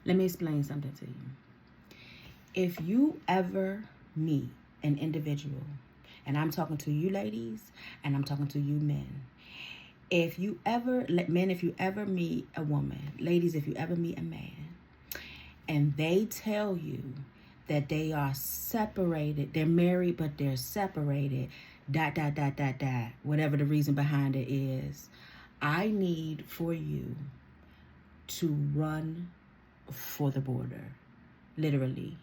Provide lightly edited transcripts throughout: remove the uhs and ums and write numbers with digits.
Let me explain something to you. If you ever meet an individual, and I'm talking to you ladies, and I'm talking to you men, if you ever meet a woman, ladies, if you ever meet a man, and they tell you that they are separated, they're married, but they're separated, whatever the reason behind it is, I need for you to run for the border. Literally.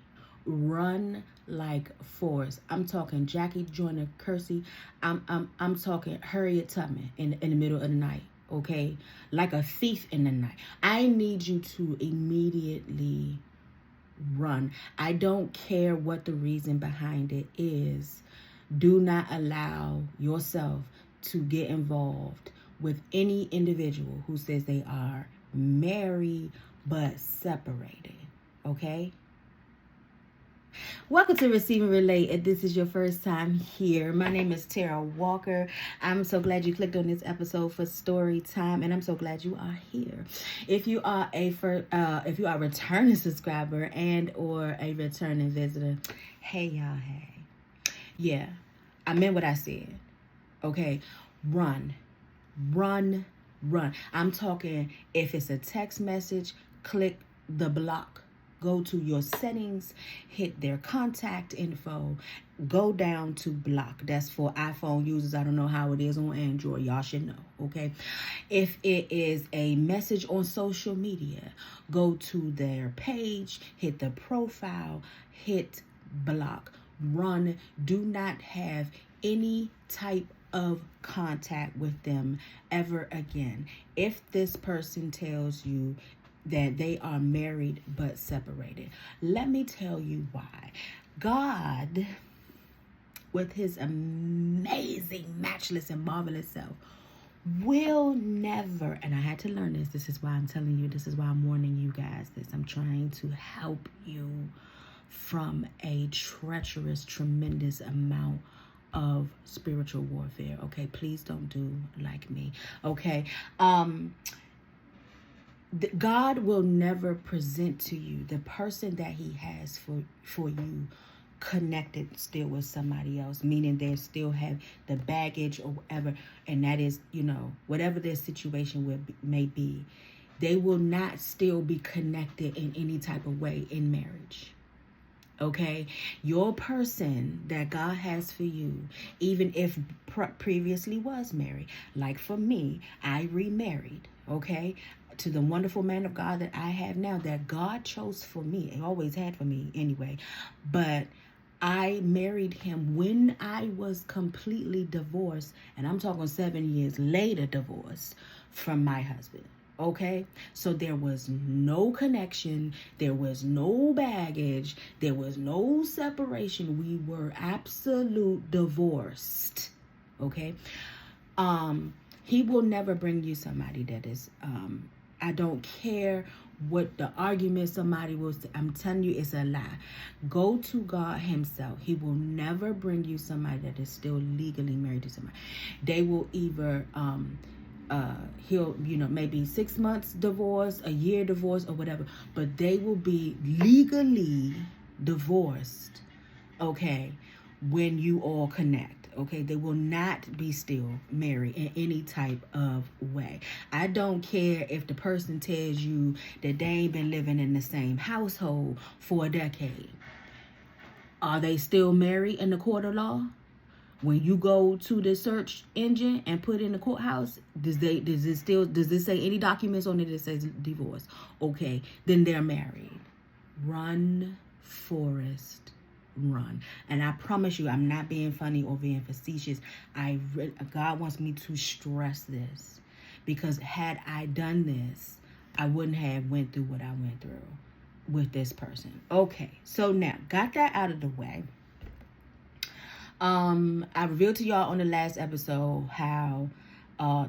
Run like Forrest. I'm talking Jackie Joyner Kersey. I'm talking Harriet Tubman in the middle of the night. Okay? Like a thief in the night. I need you to immediately run. I don't care what the reason behind it is. Do not allow yourself to get involved with any individual who says they are married but separated. Okay? Welcome to Receive and Relate. If this is your first time here, my name is Tara Walker. I'm so glad you clicked on this episode for story time, and I'm so glad you are here. If you are a returning subscriber and or a returning visitor, hey y'all, hey. Yeah, I meant what I said. Okay, run. I'm talking if it's a text message, click the block. Go to your settings, hit their contact info, go down to block. That's for iPhone users. I don't know how it is on Android. Y'all should know, okay? If it is a message on social media, go to their page, hit the profile, hit block. Run. Do not have any type of contact with them ever again. If this person tells you that they are married but separated, let me tell you why. God, with his amazing, matchless, and marvelous self, will never, and I had to learn this. This is why I'm telling you. This is why I'm warning you guys this. I'm trying to help you from a treacherous, tremendous amount of spiritual warfare. Okay, please don't do like me. Okay, God will never present to you the person that he has for you connected still with somebody else, meaning they still have the baggage or whatever, and that is, whatever their situation may be, they will not still be connected in any type of way in marriage. Okay, your person that God has for you, even if previously was married, like for me, I remarried, okay, to the wonderful man of God that I have now, that God chose for me, and always had for me anyway, but I married him when I was completely divorced, and I'm talking 7 years later divorced from my husband. Okay, so there was no connection, there was no baggage, there was no separation. We were absolute divorced. Okay, he will never bring you somebody that is I don't care what the argument somebody was. I'm telling you, it's a lie. Go to God himself. He will never bring you somebody that is still legally married to somebody. They will either he'll maybe 6 months divorce, a year divorce, or whatever, but they will be legally divorced, okay, when you all connect. Okay, they will not be still married in any type of way. I don't care if the person tells you that they ain't been living in the same household for a decade. Are they still married in the court of law? When you go to the search engine and put in the courthouse, does this say any documents on it that says divorce? Okay, then they're married. Run, Forrest, run. And I promise you, I'm not being funny or being facetious. God wants me to stress this, because had I done this, I wouldn't have went through what I went through with this person. Okay, so now got that out of the way. I revealed to y'all on the last episode how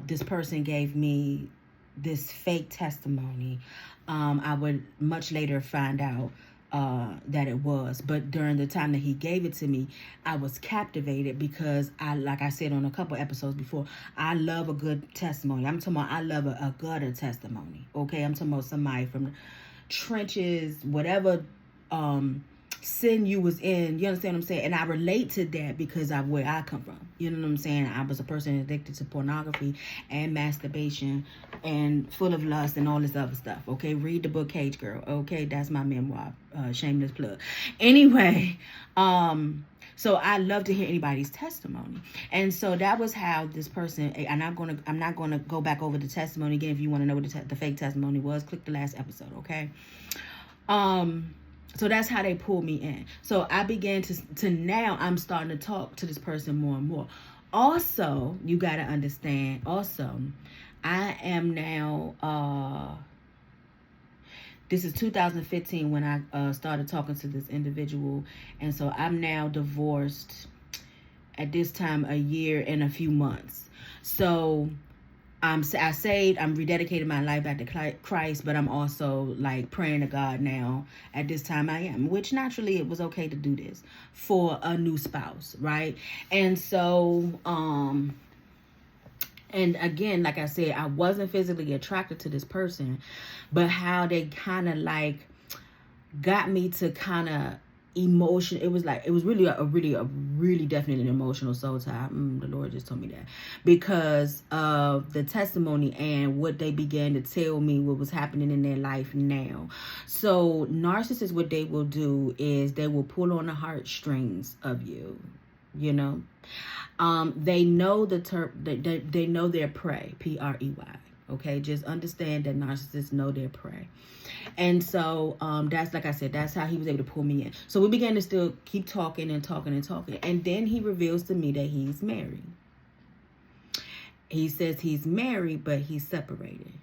this person gave me this fake testimony. I would much later find out that it was, but during the time that he gave it to me, I was captivated because like I said on a couple episodes before, I love a good testimony. I'm talking about I love a gutter testimony. Okay, I'm talking about somebody from trenches, whatever sin you was in. You understand what I'm saying? And I relate to that because of where I come from. You know what I'm saying? I was a person addicted to pornography and masturbation and full of lust and all this other stuff. Okay, read the book Cage Girl. Okay, that's my memoir. Shameless plug. Anyway, so I love to hear anybody's testimony. And so that was how this person, and I'm not gonna go back over the testimony again. If you want to know what the fake testimony was, click the last episode, okay? So that's how they pulled me in. So I began to now I'm starting to talk to this person more and more. Also, you got to understand, I am now, this is 2015 when I started talking to this individual. And so I'm now divorced at this time, a year and a few months. So I saved, I'm rededicating my life back to Christ, but I'm also like praying to God now. At this time I am, which naturally it was okay to do this for a new spouse, right? And so, and again, like I said, I wasn't physically attracted to this person, but how they kind of like got me to kind of emotion. It was really a really definitely an emotional soul tie. The Lord just told me that because of the testimony and what they began to tell me what was happening in their life now. So narcissists, what they will do is they will pull on the heartstrings of you, you know. They know the term, they know their prey, prey. Okay, just understand that narcissists know their prey. And so that's, like I said, that's how he was able to pull me in. So we began to still keep talking and talking and talking. And then he reveals to me that he's married. He says he's married, but he's separated.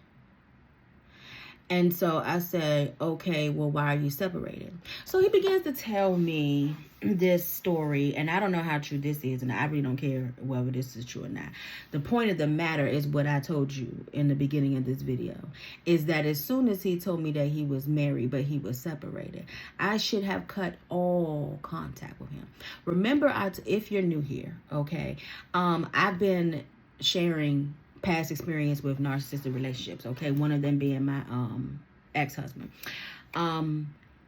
And so I said, okay, well, why are you separated? So he begins to tell me this story, and I don't know how true this is, and I really don't care whether this is true or not. The point of the matter is what I told you in the beginning of this video, is that as soon as he told me that he was married, but he was separated, I should have cut all contact with him. Remember, if you're new here, okay, I've been sharing past experience with narcissistic relationships, okay, one of them being my ex-husband.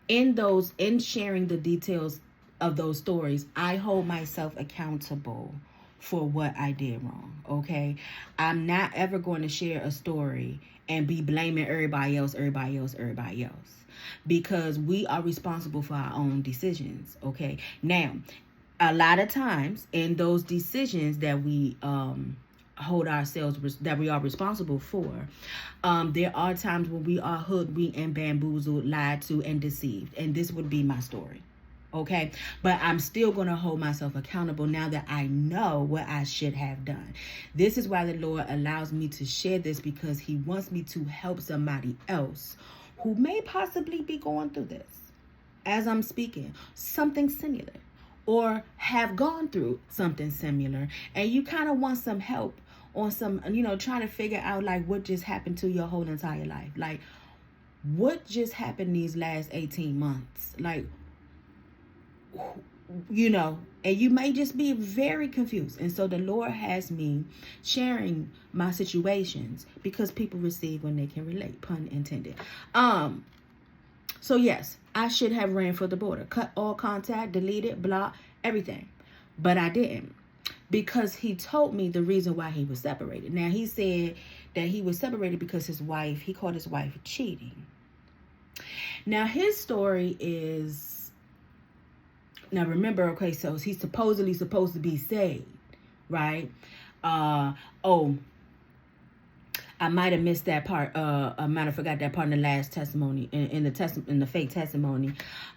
In sharing the details of those stories, I hold myself accountable for what I did wrong, okay? I'm not ever going to share a story and be blaming everybody else, because we are responsible for our own decisions, okay? Now, a lot of times in those decisions that we that we are responsible for, there are times when we are hoodwinked and bamboozled, lied to, and deceived. And this would be my story. Okay, but I'm still going to hold myself accountable now that I know what I should have done. This is why the Lord allows me to share this, because he wants me to help somebody else who may possibly be going through this as I'm speaking, something similar, or have gone through something similar, and you kind of want some help on some, trying to figure out like what just happened to your whole entire life. Like, what just happened these last 18 months? Like, and you may just be very confused. And so the Lord has me sharing my situations because people receive when they can relate, pun intended. So yes, I should have ran for the border, cut all contact, deleted, blocked, everything. But I didn't, because he told me the reason why he was separated. Now, he said that he was separated because he caught his wife cheating. Now, his story is, now remember, okay, so he's supposedly supposed to be saved, right? I might have missed that part. I might have forgot that part in the last testimony, in the fake testimony.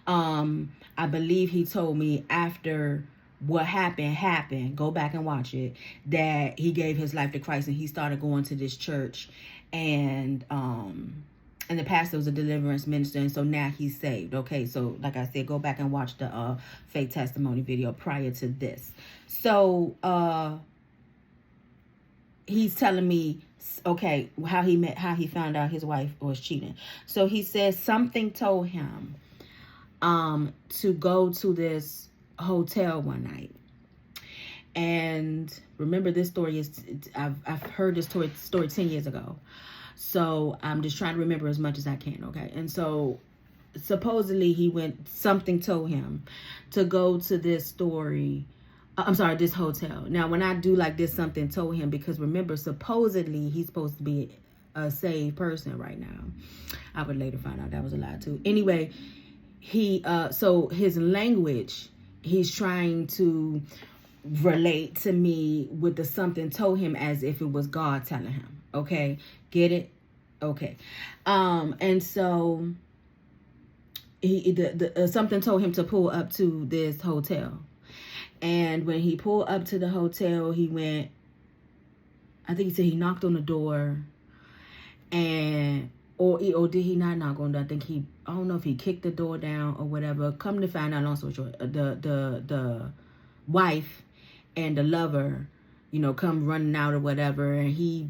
I believe he told me after what happened, go back and watch it, that he gave his life to Christ and he started going to this church, and the pastor was a deliverance minister, and so now he's saved. Okay, so like I said, go back and watch the fake testimony video prior to this. So he's telling me, okay, how he found out his wife was cheating. So he says something told him to go to this hotel one night. And remember, this story is, I've heard this story 10 years ago. So I'm just trying to remember as much as I can, okay? And so supposedly something told him to go to this this hotel. Now, when I do like this, something told him, because remember, supposedly he's supposed to be a saved person right now. I would later find out that was a lie too. Anyway, so his language, he's trying to relate to me with the something told him as if it was God telling him. Okay, get it? Okay. And so something told him to pull up to this hotel. And when he pulled up to the hotel, he went, I think he said he knocked on the door, and or did he not knock on the door? I don't know if he kicked the door down or whatever. Come to find out, also the wife and the lover, come running out or whatever, and he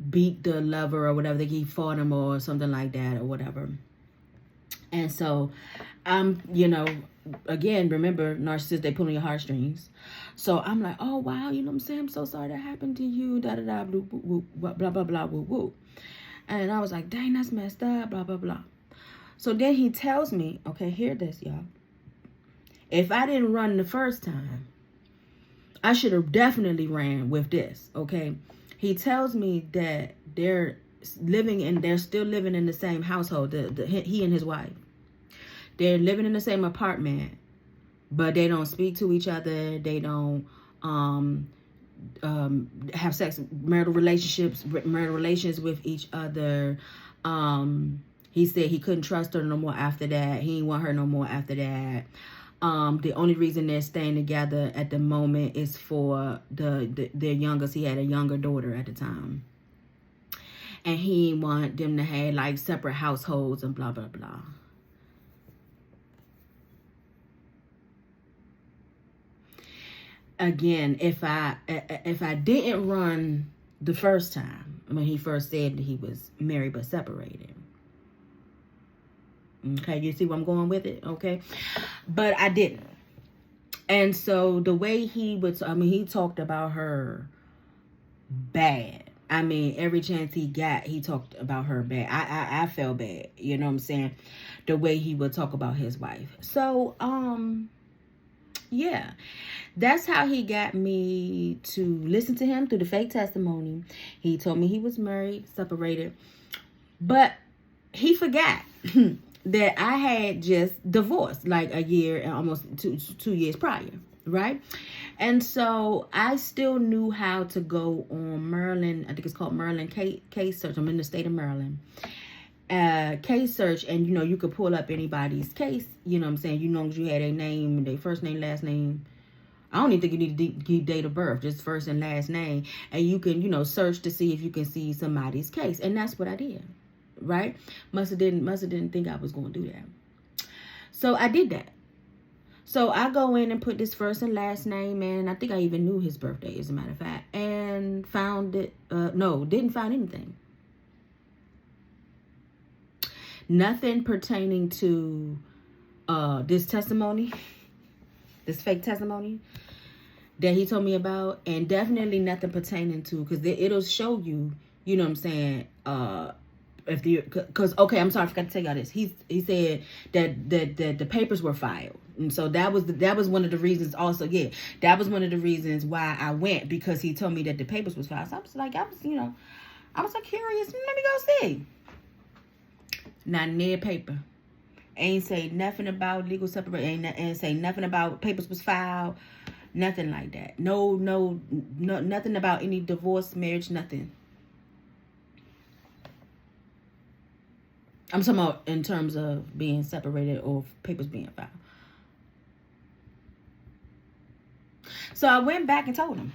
beat the lover or whatever. He fought him or something like that or whatever. And so again, remember, narcissists, they pull on your heartstrings. So I'm like, oh, wow, you know what I'm saying? I'm so sorry that happened to you, da-da-da, blah, blah, blah, blah, woo, woo. And I was like, dang, that's messed up, blah, blah, blah. So then he tells me, okay, hear this, y'all. If I didn't run the first time, I should have definitely ran with this, okay? He tells me that they're still living in the same household, he and his wife. They're living in the same apartment, but they don't speak to each other. They don't have marital relations with each other. He said he couldn't trust her no more after that. He didn't want her no more after that. The only reason they're staying together at the moment is for their youngest. He had a younger daughter at the time. And he didn't want them to have like separate households and blah, blah, blah. Again, if I didn't run the first time, when he first said that he was married but separated. Okay, you see where I'm going with it? Okay. But I didn't. And so the way he talked about her bad. I mean, every chance he got, he talked about her bad. I felt bad, you know what I'm saying? The way he would talk about his wife. So, yeah, that's how he got me to listen to him, through the fake testimony. He told me he was married, separated, but he forgot that I had just divorced like a year and almost 2 years prior, right? And so I still knew how to go on Maryland. I think it's called Maryland case search. I'm in the state of Maryland. Case search, and you could pull up anybody's case, you know what I'm saying, you had a name, their first name, last name. I don't even think you need to give date of birth, just first and last name, and you can search to see if you can see somebody's case. And that's what I did, right? Must have didn't think I was going to do that. So I did that. So I go in and put this first and last name, and I think I even knew his birthday, as a matter of fact, and found it. Didn't find anything. Nothing pertaining to this testimony, this fake testimony that he told me about, and definitely nothing pertaining to, because it'll show you, you know what I'm saying, okay, I'm sorry, I forgot to tell y'all this. He said that the papers were filed, and so that was one of the reasons. Also, yeah, that was one of the reasons why I went, because he told me that the papers was filed. So I was so curious. Let me go see. Not near paper. Ain't say nothing about legal separation. Ain't say nothing about papers was filed. Nothing like that. No, nothing about any divorce, marriage, nothing. I'm talking about in terms of being separated or papers being filed. So I went back and told him.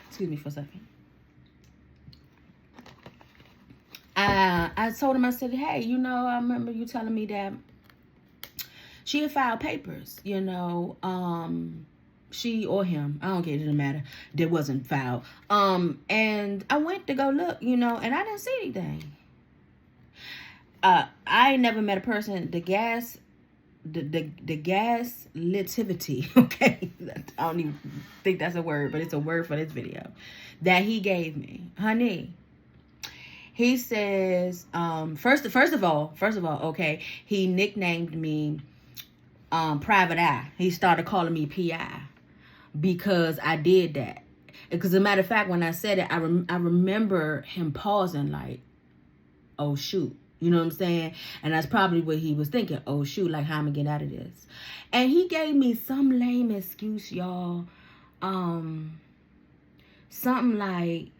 Excuse me for a second. I told him, I said, hey, I remember you telling me that she had filed papers, she or him, I don't care, it doesn't matter, that wasn't filed. And I went to go look, and I didn't see anything. I ain't never met a person, the gas litivity, okay, I don't even think that's a word, but it's a word for this video, that he gave me. Honey, He says, first of all, okay, he nicknamed me Private Eye. He started calling me PI because I did that. Because as a matter of fact, when I said it, I remember him pausing like, oh shoot. You know what I'm saying? And that's probably what he was thinking. Oh shoot, like how I'm gonna get out of this. And he gave me some lame excuse, y'all. Something like,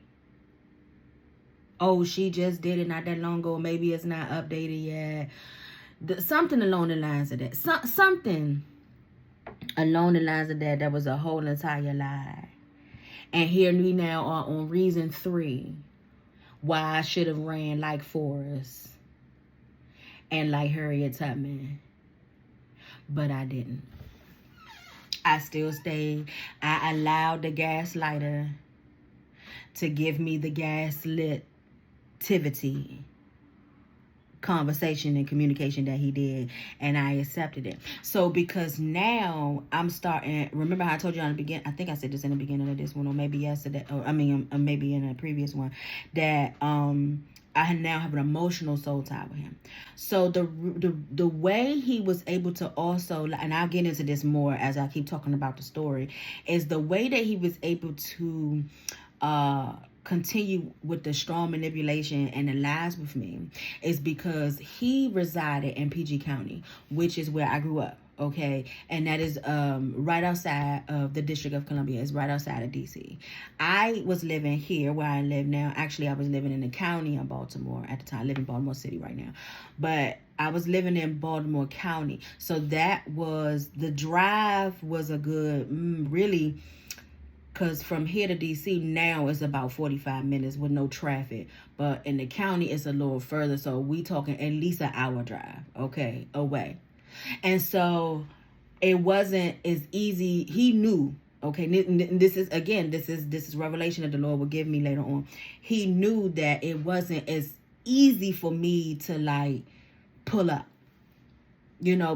oh, she just did it not that long ago. Maybe it's not updated yet. Something along the lines of that. Something along the lines of that. That was a whole entire lie. And here we now are on reason 3. Why I should have ran like Forrest and like Harriet Tubman. But I didn't. I still stayed. I allowed the gaslighter to give me the gaslitivity conversation and communication that he did, and I accepted it. So because now I'm starting, remember how I told you in the beginning, I think I said this in the beginning of this one, or maybe yesterday, or maybe in a previous one, that I now have an emotional soul tie with him. So the way he was able to also, and I'll get into this more as I keep talking about the story, is the way that he was able to continue with the strong manipulation and the lies with me is because he resided in PG County, which is where I grew up. Okay, and that is right outside of the District of Columbia. It's right outside of DC. I was living here where I live now. Actually, I was living in the county of Baltimore at the time. I live in Baltimore City right now, but I was living in Baltimore County. So that was, the drive was a good, really, because from here to DC now is about 45 minutes with no traffic. But in the county, it's a little further. So we talking at least an hour drive, okay, away. And so it wasn't as easy. He knew, okay, this is revelation that the Lord will give me later on. He knew that it wasn't as easy for me to like pull up.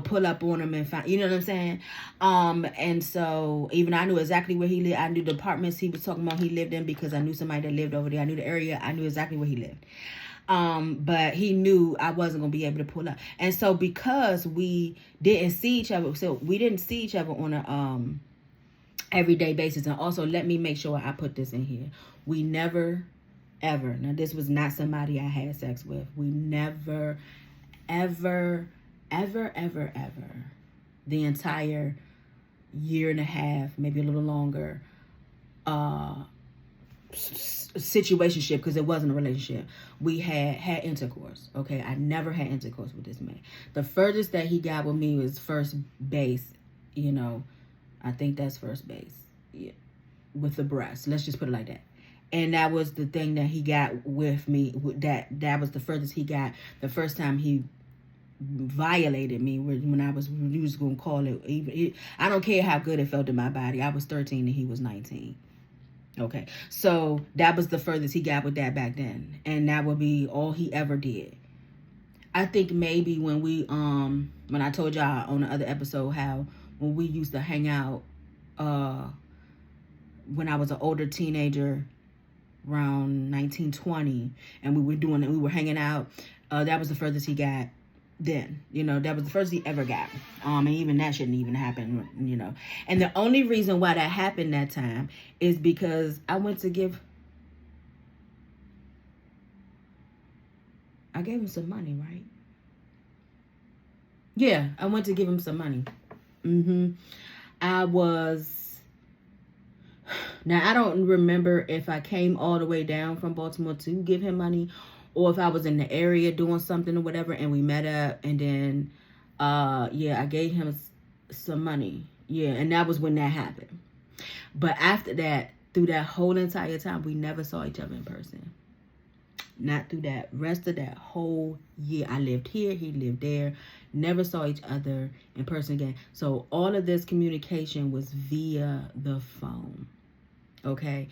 Pull up on him and find, you know what I'm saying? And so even I knew exactly where he lived. I knew the apartments he was talking about he lived in because I knew somebody that lived over there. I knew the area. I knew exactly where he lived. But he knew I wasn't going to be able to pull up. And so because we didn't see each other, on a everyday basis. And also, let me make sure I put this in here. We never, ever, now this was not somebody I had sex with. We never, ever, the entire year and a half, maybe a little longer, situationship, because it wasn't a relationship. We had intercourse. Okay, I never had intercourse with this man. The furthest that he got with me was first base. I think that's first base. Yeah, with the breast. Let's just put it like that. And that was the thing that he got with me. That was the furthest he got. The first time he violated me when I was, you was gonna call it, I don't care how good it felt in my body. I was 13 and he was 19. Okay, so that was the furthest he got with that back then, and that would be all he ever did. I think maybe when when I told y'all on the other episode how when we used to hang out when I was an older teenager around 1920, and we were hanging out, that was the furthest he got then. That was the first he ever got. And even that shouldn't even happen, And the only reason why that happened that time is because I gave him some money, right? Yeah, I went to give him some money. Now I don't remember if I came all the way down from Baltimore to give him money, or if I was in the area doing something or whatever, and we met up, and then, I gave him some money. Yeah, and that was when that happened. But after that, through that whole entire time, we never saw each other in person. Not through that rest of that whole year. I lived here, he lived there. Never saw each other in person again. So all of this communication was via the phone. Okay,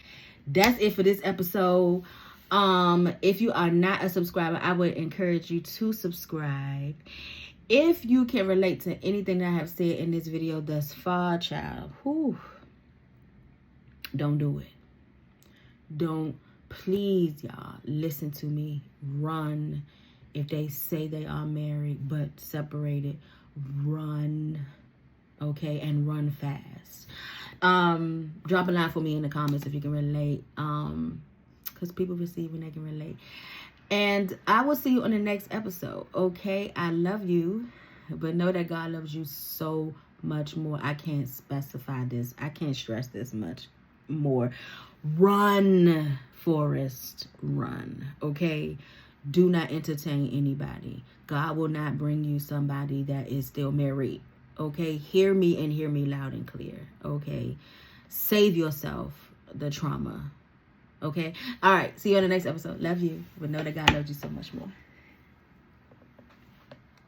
that's it for this episode. If you are not a subscriber, I would encourage you to subscribe. If you can relate to anything that I have said in this video thus far, child, don't do it. please, y'all, listen to me. Run. If they say they are married but separated, run. Okay, and run fast. Drop a line for me in the comments if you can relate. Because people receive when they can relate. And I will see you on the next episode. Okay, I love you, but know that God loves you so much more. I can't specify this. I can't stress this much more. Run, Forrest, run. Okay, do not entertain anybody. God will not bring you somebody that is still married. Okay, hear me and hear me loud and clear. Okay, save yourself the trauma. Okay, all right, see you on the next episode. Love you, but know that God loves you so much more.